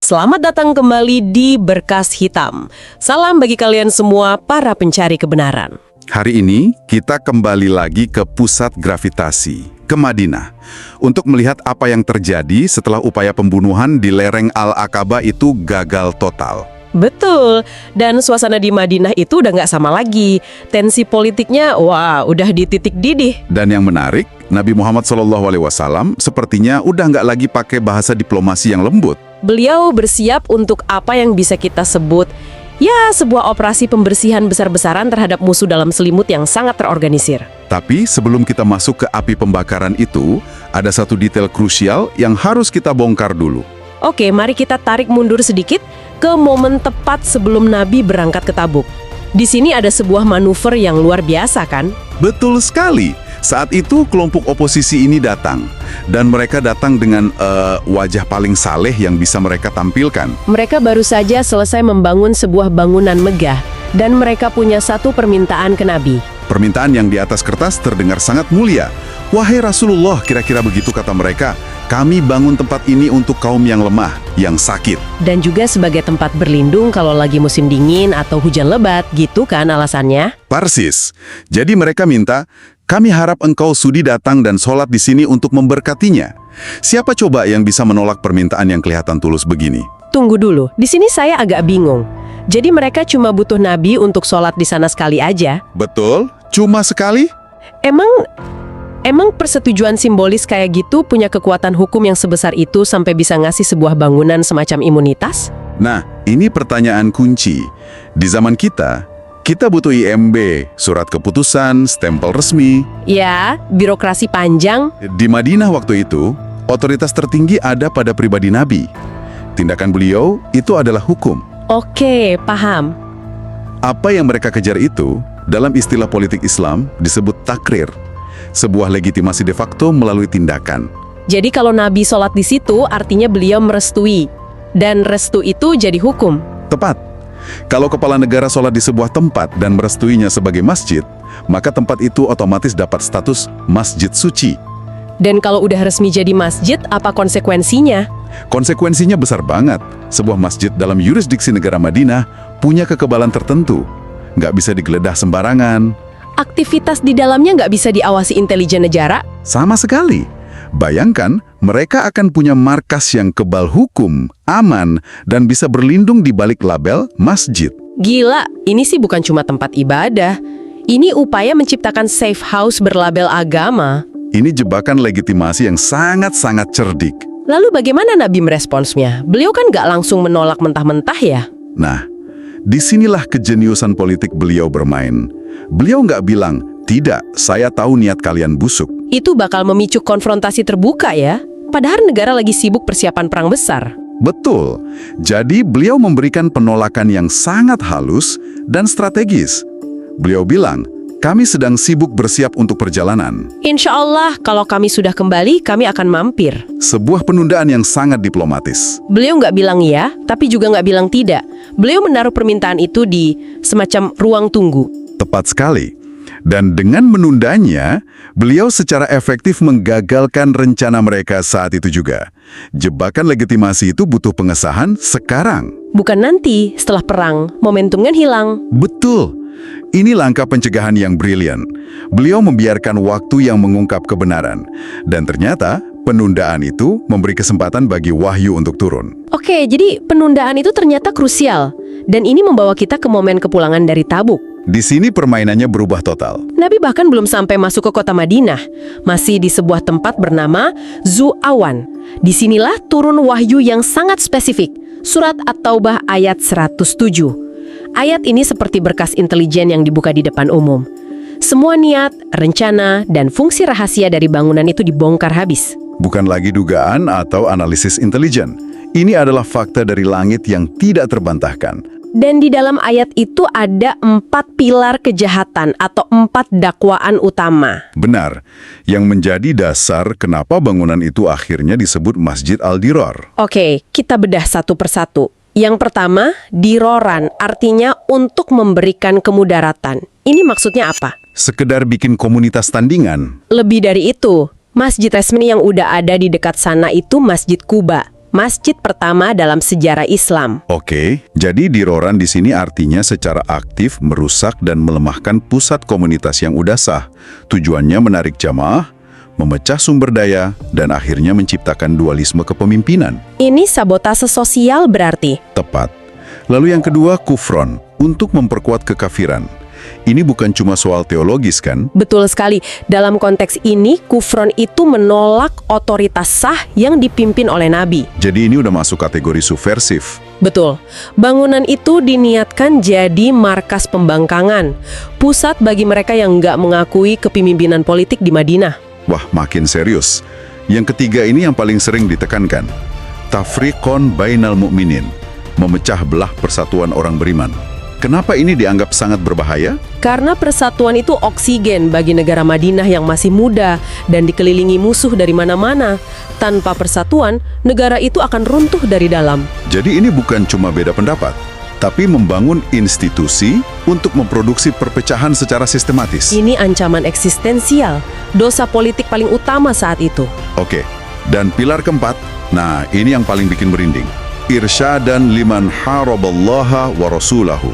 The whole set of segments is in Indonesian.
Selamat datang kembali di Berkas Hitam. Salam bagi kalian semua para pencari kebenaran. Hari ini kita kembali lagi ke pusat gravitasi, ke Madinah, untuk melihat apa yang terjadi setelah upaya pembunuhan di lereng Al-Aqabah itu gagal total. Betul, dan suasana di Madinah itu udah nggak sama lagi. Tensi politiknya, udah di titik didih. Dan yang menarik, Nabi Muhammad SAW sepertinya udah nggak lagi pakai bahasa diplomasi yang lembut. Beliau bersiap untuk apa yang bisa kita sebut, sebuah operasi pembersihan besar-besaran terhadap musuh dalam selimut yang sangat terorganisir. Tapi sebelum kita masuk ke api pembakaran itu, ada satu detail krusial yang harus kita bongkar dulu. Oke, mari kita tarik mundur sedikit ke momen tepat sebelum Nabi berangkat ke Tabuk. Di sini ada sebuah manuver yang luar biasa, kan? Betul sekali. Saat itu kelompok oposisi ini datang. Dan mereka datang dengan wajah paling saleh yang bisa mereka tampilkan. Mereka baru saja selesai membangun sebuah bangunan megah. Dan mereka punya satu permintaan ke Nabi. Permintaan yang di atas kertas terdengar sangat mulia. Wahai Rasulullah, kira-kira begitu kata mereka, kami bangun tempat ini untuk kaum yang lemah, yang sakit. Dan juga sebagai tempat berlindung kalau lagi musim dingin atau hujan lebat, gitu kan alasannya? Persis. Jadi mereka minta, kami harap engkau sudi datang dan sholat di sini untuk memberkatinya. Siapa coba yang bisa menolak permintaan yang kelihatan tulus begini? Tunggu dulu, di sini saya agak bingung. Jadi mereka cuma butuh Nabi untuk sholat di sana sekali aja? Betul, cuma sekali? Emang persetujuan simbolis kayak gitu punya kekuatan hukum yang sebesar itu sampai bisa ngasih sebuah bangunan semacam imunitas? Nah, ini pertanyaan kunci. Di zaman kita butuh IMB, surat keputusan, stempel resmi. Ya, birokrasi panjang. Di Madinah waktu itu, otoritas tertinggi ada pada pribadi Nabi. Tindakan beliau itu adalah hukum. Oke, paham. Apa yang mereka kejar itu, dalam istilah politik Islam, disebut takrir. Sebuah legitimasi de facto melalui tindakan. Jadi kalau Nabi sholat di situ, artinya beliau merestui. Dan restu itu jadi hukum. Tepat. Kalau kepala negara sholat di sebuah tempat dan merestuinya sebagai masjid, maka tempat itu otomatis dapat status masjid suci. Dan kalau udah resmi jadi masjid, apa konsekuensinya? Konsekuensinya besar banget. Sebuah masjid dalam yurisdiksi negara Madinah punya kekebalan tertentu. Nggak bisa digeledah sembarangan. Aktivitas di dalamnya nggak bisa diawasi intelijen negara? Sama sekali. Bayangkan, mereka akan punya markas yang kebal hukum, aman, dan bisa berlindung di balik label masjid. Gila, ini sih bukan cuma tempat ibadah. Ini upaya menciptakan safe house berlabel agama. Ini jebakan legitimasi yang sangat-sangat cerdik. Lalu bagaimana Nabi meresponsnya? Beliau kan nggak langsung menolak mentah-mentah ya? Nah, disinilah kejeniusan politik beliau bermain. Beliau nggak bilang, tidak, saya tahu niat kalian busuk. Itu bakal memicu konfrontasi terbuka ya? Padahal negara lagi sibuk persiapan perang besar. Betul. Jadi beliau memberikan penolakan yang sangat halus dan strategis. Beliau bilang, kami sedang sibuk bersiap untuk perjalanan. Insya Allah, kalau kami sudah kembali, kami akan mampir. Sebuah penundaan yang sangat diplomatis. Beliau nggak bilang iya, tapi juga nggak bilang tidak. Beliau menaruh permintaan itu di semacam ruang tunggu. Tepat sekali. Dan dengan menundanya, beliau secara efektif menggagalkan rencana mereka saat itu juga. Jebakan legitimasi itu butuh pengesahan sekarang. Bukan nanti, setelah perang, momentumnya hilang. Betul. Ini langkah pencegahan yang brilian. Beliau membiarkan waktu yang mengungkap kebenaran. Dan ternyata, penundaan itu memberi kesempatan bagi wahyu untuk turun. Oke, jadi penundaan itu ternyata krusial. Dan ini membawa kita ke momen kepulangan dari Tabuk. Di sini permainannya berubah total. Nabi bahkan belum sampai masuk ke kota Madinah. Masih di sebuah tempat bernama Zu'awan. Disinilah turun wahyu yang sangat spesifik. Surat At-Taubah ayat 107. Ayat ini seperti berkas intelijen yang dibuka di depan umum. Semua niat, rencana, dan fungsi rahasia dari bangunan itu dibongkar habis. Bukan lagi dugaan atau analisis intelijen. Ini adalah fakta dari langit yang tidak terbantahkan. Dan di dalam ayat itu ada 4 pilar kejahatan atau 4 dakwaan utama. Benar, yang menjadi dasar kenapa bangunan itu akhirnya disebut Masjid Al-Dirar. Oke, kita bedah satu persatu. Yang pertama, diroran, artinya untuk memberikan kemudaratan. Ini maksudnya apa? Sekedar bikin komunitas tandingan. Lebih dari itu, masjid resmi yang udah ada di dekat sana itu Masjid Quba. masjid pertama dalam sejarah Islam. Oke, jadi diroran di sini artinya secara aktif merusak dan melemahkan pusat komunitas yang udah sah. Tujuannya menarik jamaah, memecah sumber daya, dan akhirnya menciptakan dualisme kepemimpinan. Ini sabotase sosial berarti. Tepat. Lalu yang kedua, kufron, untuk memperkuat kekafiran. Ini bukan cuma soal teologis kan? Betul sekali. Dalam konteks ini, kufron itu menolak otoritas sah yang dipimpin oleh Nabi. Jadi ini udah masuk kategori subversif. Betul. Bangunan itu diniatkan jadi markas pembangkangan. Pusat bagi mereka yang nggak mengakui kepemimpinan politik di Madinah. Wah, makin serius. Yang ketiga ini yang paling sering ditekankan. Tafriqon bainal mu'minin. Memecah belah persatuan orang beriman. Kenapa ini dianggap sangat berbahaya? Karena persatuan itu oksigen bagi negara Madinah yang masih muda dan dikelilingi musuh dari mana-mana. Tanpa persatuan, negara itu akan runtuh dari dalam. Jadi ini bukan cuma beda pendapat, tapi membangun institusi untuk memproduksi perpecahan secara sistematis. Ini ancaman eksistensial, dosa politik paling utama saat itu. Oke, dan pilar keempat, nah ini yang paling bikin merinding. Irsyadan liman haraballaha wa rasulahu.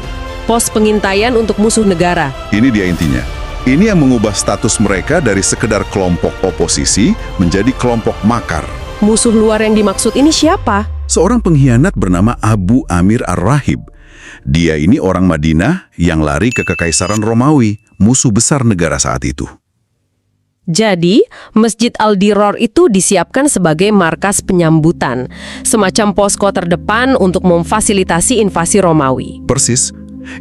Pos pengintaian untuk musuh negara. Ini dia intinya. Ini yang mengubah status mereka dari sekedar kelompok oposisi menjadi kelompok makar. Musuh luar yang dimaksud ini siapa? Seorang pengkhianat bernama Abu Amir Ar-Rahib. Dia ini orang Madinah yang lari ke Kekaisaran Romawi, musuh besar negara saat itu. Jadi, Masjid Al-Dirar itu disiapkan sebagai markas penyambutan, semacam posko terdepan untuk memfasilitasi invasi Romawi. Persis,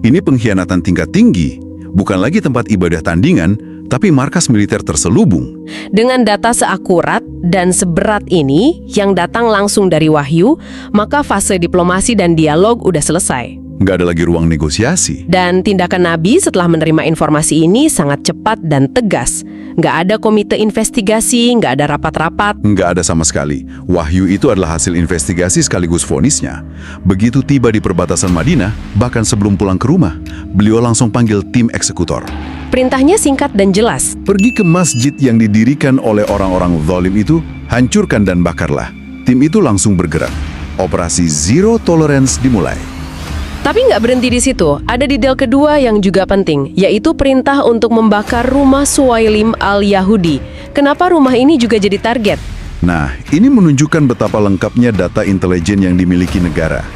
ini pengkhianatan tingkat tinggi, bukan lagi tempat ibadah tandingan, tapi markas militer terselubung. Dengan data seakurat dan seberat ini yang datang langsung dari wahyu, maka fase diplomasi dan dialog udah selesai. Nggak ada lagi ruang negosiasi. Dan tindakan Nabi setelah menerima informasi ini sangat cepat dan tegas. Nggak ada komite investigasi, nggak ada rapat-rapat. Nggak ada sama sekali. Wahyu itu adalah hasil investigasi sekaligus vonisnya. Begitu tiba di perbatasan Madinah, bahkan sebelum pulang ke rumah, beliau langsung panggil tim eksekutor. Perintahnya singkat dan jelas. Pergi ke masjid yang didirikan oleh orang-orang zalim itu, hancurkan dan bakarlah. Tim itu langsung bergerak. Operasi Zero Tolerance dimulai. Tapi nggak berhenti di situ. Ada detail kedua yang juga penting, yaitu perintah untuk membakar rumah Suwailim al-Yahudi. Kenapa rumah ini juga jadi target? Nah, ini menunjukkan betapa lengkapnya data intelijen yang dimiliki negara.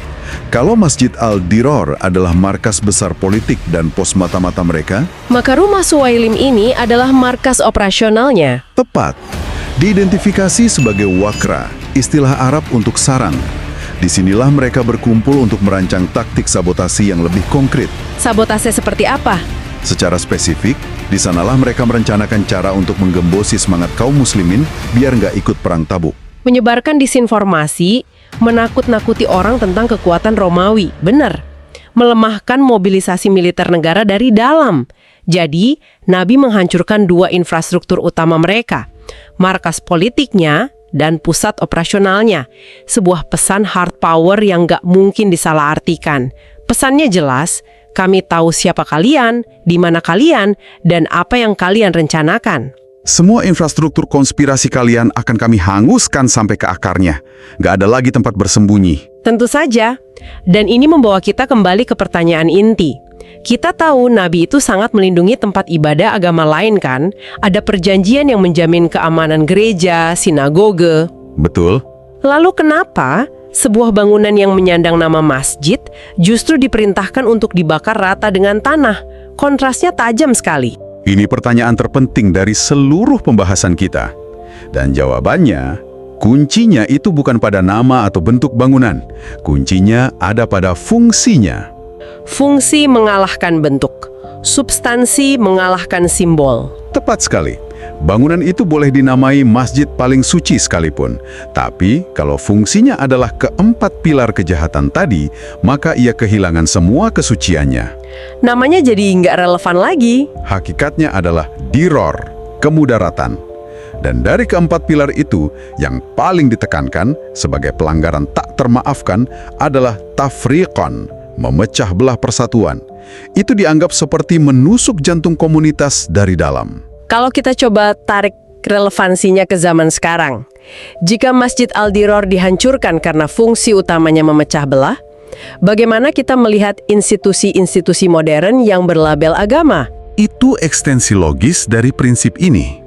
Kalau Masjid Al-Dirar adalah markas besar politik dan pos mata-mata mereka, maka rumah Suwailim ini adalah markas operasionalnya. tepat. Diidentifikasi sebagai wakra, istilah Arab untuk sarang. Disinilah mereka berkumpul untuk merancang taktik sabotasi yang lebih konkret. Sabotase seperti apa? Secara spesifik, di sanalah mereka merencanakan cara untuk menggembosi semangat kaum muslimin biar nggak ikut perang Tabuk. Menyebarkan disinformasi, menakut-nakuti orang tentang kekuatan Romawi. Benar. Melemahkan mobilisasi militer negara dari dalam. Jadi, Nabi menghancurkan dua infrastruktur utama mereka. Markas politiknya dan pusat operasionalnya. Sebuah pesan hard power yang nggak mungkin disalahartikan. Pesannya jelas, kami tahu siapa kalian, di mana kalian, dan apa yang kalian rencanakan. Semua infrastruktur konspirasi kalian akan kami hanguskan sampai ke akarnya. Nggak ada lagi tempat bersembunyi. Tentu saja. Dan ini membawa kita kembali ke pertanyaan inti. Kita tahu Nabi itu sangat melindungi tempat ibadah agama lain kan? Ada perjanjian yang menjamin keamanan gereja, sinagoge. Betul. Lalu kenapa sebuah bangunan yang menyandang nama masjid justru diperintahkan untuk dibakar rata dengan tanah? Kontrasnya tajam sekali. Ini pertanyaan terpenting dari seluruh pembahasan kita. Dan jawabannya, kuncinya itu bukan pada nama atau bentuk bangunan. Kuncinya ada pada fungsinya. Fungsi mengalahkan bentuk, substansi mengalahkan simbol. Tepat sekali. Bangunan itu boleh dinamai masjid paling suci sekalipun. Tapi kalau fungsinya adalah keempat pilar kejahatan tadi, maka ia kehilangan semua kesuciannya. Namanya jadi nggak relevan lagi. Hakikatnya adalah diror, kemudaratan. Dan dari keempat pilar itu, yang paling ditekankan sebagai pelanggaran tak termaafkan adalah tafriqan, memecah belah persatuan. Itu dianggap seperti menusuk jantung komunitas dari dalam. Kalau kita coba tarik relevansinya ke zaman sekarang. Jika Masjid Al-Dirar dihancurkan karena fungsi utamanya memecah belah, bagaimana kita melihat institusi-institusi modern yang berlabel agama? Itu ekstensi logis dari prinsip ini.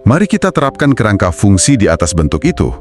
Mari kita terapkan kerangka fungsi di atas bentuk itu.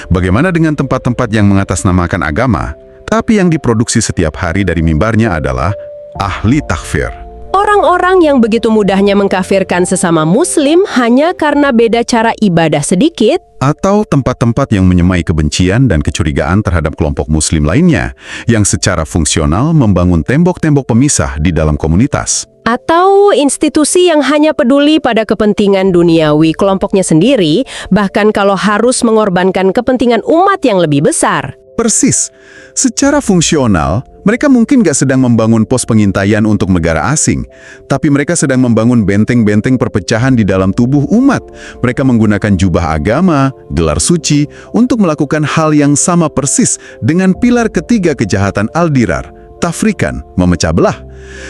Bagaimana dengan tempat-tempat yang mengatasnamakan agama, tapi yang diproduksi setiap hari dari mimbarnya adalah ahli takfir? Orang-orang yang begitu mudahnya mengkafirkan sesama muslim hanya karena beda cara ibadah sedikit. Atau tempat-tempat yang menyemai kebencian dan kecurigaan terhadap kelompok muslim lainnya, yang secara fungsional membangun tembok-tembok pemisah di dalam komunitas. Atau institusi yang hanya peduli pada kepentingan duniawi kelompoknya sendiri, bahkan kalau harus mengorbankan kepentingan umat yang lebih besar. Persis. Secara fungsional, mereka mungkin nggak sedang membangun pos pengintaian untuk negara asing, tapi mereka sedang membangun benteng-benteng perpecahan di dalam tubuh umat. Mereka menggunakan jubah agama, gelar suci, untuk melakukan hal yang sama persis dengan pilar ketiga kejahatan Al-Dirar, tafrikan, memecah belah.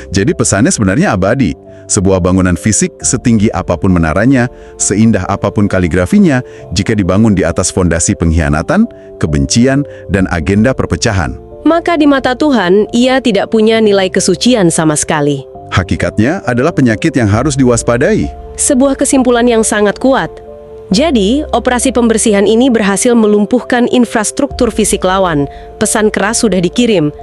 Jadi pesannya sebenarnya abadi. Sebuah bangunan fisik setinggi apapun menaranya, seindah apapun kaligrafinya, jika dibangun di atas fondasi pengkhianatan, kebencian, dan agenda perpecahan. Maka di mata Tuhan, ia tidak punya nilai kesucian sama sekali. Hakikatnya adalah penyakit yang harus diwaspadai. Sebuah kesimpulan yang sangat kuat. Jadi, operasi pembersihan ini berhasil melumpuhkan infrastruktur fisik lawan. Pesan keras sudah dikirim.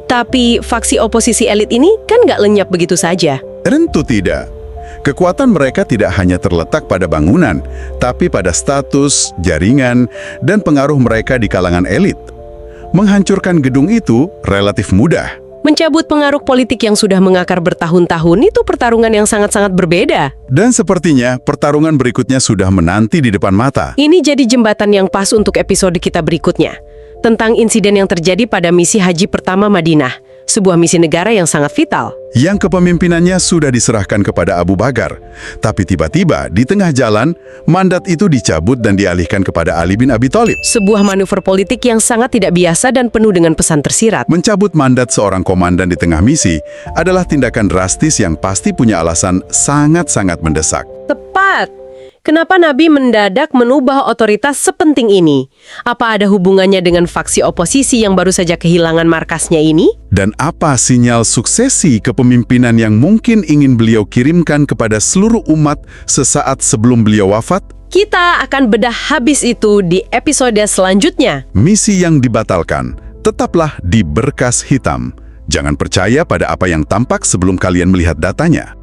Tapi faksi oposisi elit ini kan nggak lenyap begitu saja. Tentu tidak. Kekuatan mereka tidak hanya terletak pada bangunan, tapi pada status, jaringan, dan pengaruh mereka di kalangan elit. Menghancurkan gedung itu relatif mudah. Mencabut pengaruh politik yang sudah mengakar bertahun-tahun itu pertarungan yang sangat-sangat berbeda. Dan sepertinya pertarungan berikutnya sudah menanti di depan mata. Ini jadi jembatan yang pas untuk episode kita berikutnya. Tentang insiden yang terjadi pada misi haji pertama Madinah. Sebuah misi negara yang sangat vital. Yang kepemimpinannya sudah diserahkan kepada Abu Bakar. Tapi tiba-tiba di tengah jalan, mandat itu dicabut dan dialihkan kepada Ali bin Abi Thalib. Sebuah manuver politik yang sangat tidak biasa dan penuh dengan pesan tersirat. Mencabut mandat seorang komandan di tengah misi adalah tindakan drastis yang pasti punya alasan sangat-sangat mendesak. Tepat. Kenapa Nabi mendadak menubah otoritas sepenting ini? Apa ada hubungannya dengan faksi oposisi yang baru saja kehilangan markasnya ini? Dan apa sinyal suksesi kepemimpinan yang mungkin ingin beliau kirimkan kepada seluruh umat sesaat sebelum beliau wafat? Kita akan bedah habis itu di episode selanjutnya. Misi yang dibatalkan tetaplah di berkas hitam. Jangan percaya pada apa yang tampak sebelum kalian melihat datanya.